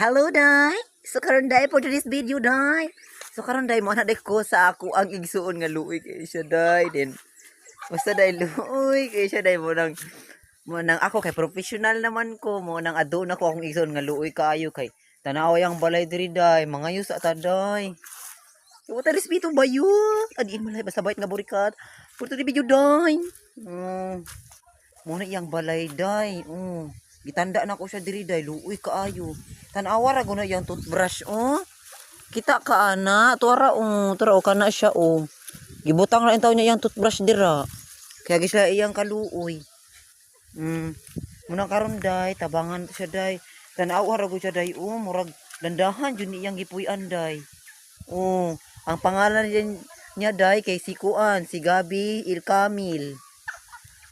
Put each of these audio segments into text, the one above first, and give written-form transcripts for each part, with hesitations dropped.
Hello, Day. So, karon Day, for today's video, Day. So, karon Day, mo na Day ko sa ako ang igsuon nga luoy kay siya, Day. Then, basta Day, luoy kay siya, Day. Mo nang ako, kay professional naman ko. Mo nang adun ako akong igsuon nga luoy kaayo kay tanaw yang balay diri, Day. Mga yus ata, Day. Wata respeto ba yun? Adiin malay, basta bait nga burikat. For today's video, Day. Mo na iyang balay, Day. Gitanda na ko siya diri, Day. Luoy kaayo. Tanawa ra guna yang toothbrush, oh. Kita ka ana, tuara kana siya, oh. Gibutang ra intaw niya yang toothbrush dira. Kaya gisla iyang kaluoy. Muna karon Day, tabangan siya, Day. Tanawa ra gud siya, Day, oh. Murag dandahan jud iyang gipuy-an, Day. Oh, ang pangalan niya, Day, kay si Kuan, si Gabi Ilkamil.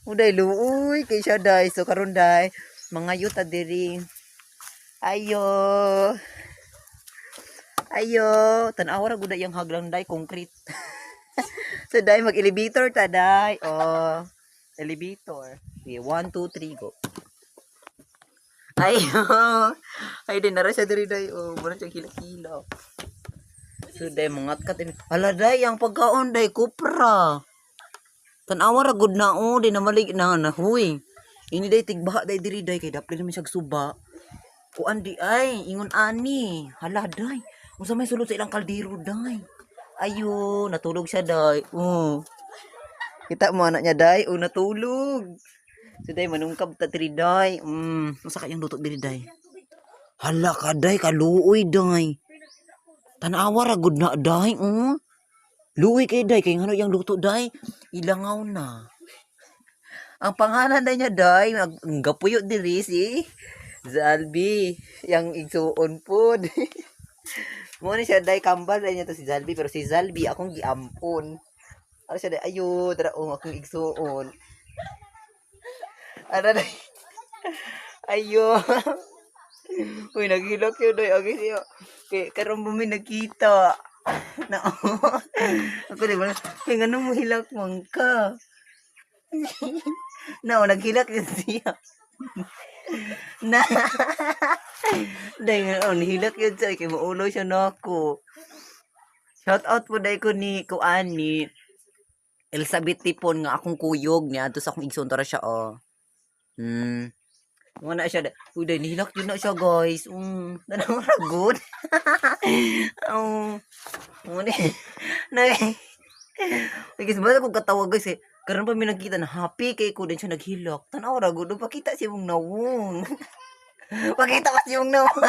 Day, luoy kay siya, Day. So karon Day, mga yuta diri. Ayo. Tanawa ra gud yang haglang, Day, concrete. So Day, mag-elevator ta, Day. Oh, elevator. Okay, 1 2 3 go. Ayo. Ay din nara siya diri, Day. Oh, mura siya hila-hila. So Day, mangat ka. Hala, Day, ang pagkaon, Day, kupra. Tanawa ra gud na, oh, di na malig na huy. Ini, Day, tigbaha, Day, diri, Day, kay dapli naman siya suba. Kuan di ay, ingon ani. Hala, Day. Unsa may sulod sa ilang kaldero, Day. Ayo, natulog siya, Day. Kita mo anak niya, Day. Natulog. So Day, manungkab ta diri, Day. Unsa kayang luto diri, Day? Hala ka, Day, kaluoy, Day. Tanawa ra gud na, Day. Luoy kay, Day, kay ngano yang luto, Day? Ilangaw na. Ang pangalan na niya, Day, gapuyo diri si Zalbi, yang igsuon pod. Mo ni siya, Day, kambal na niya to si Zalbi, pero si Zalbi akong giampon. Ano siya, Day, ayo, tara akong igsuon. Ano, Day? Ayo. Uy, naghilak yun, Day. Okay, siya. Kaya karong bumi nagkita. Na, ako, Day, kaya nga nung hilak mong ka. Na, naghilak yun siya. Na, Day nga, nihilak yun siya. Kaya maulo siya na ako. Shout out po, Day, ko ni Kuan ni Elizabeth Tipon nga akong kuyog niya. Tapos akong igsoon tara siya, oh. Mga na siya. Uy, Day, nihilak yun na siya, guys. Tanang ragot. Mga na, kasi ba akong katawag, guys, eh. Karon pa may nakita na happy kay ko din siya naghilak. Tanaw ra gud pakita siya mong nawong. Pakita pa siya mong nawong.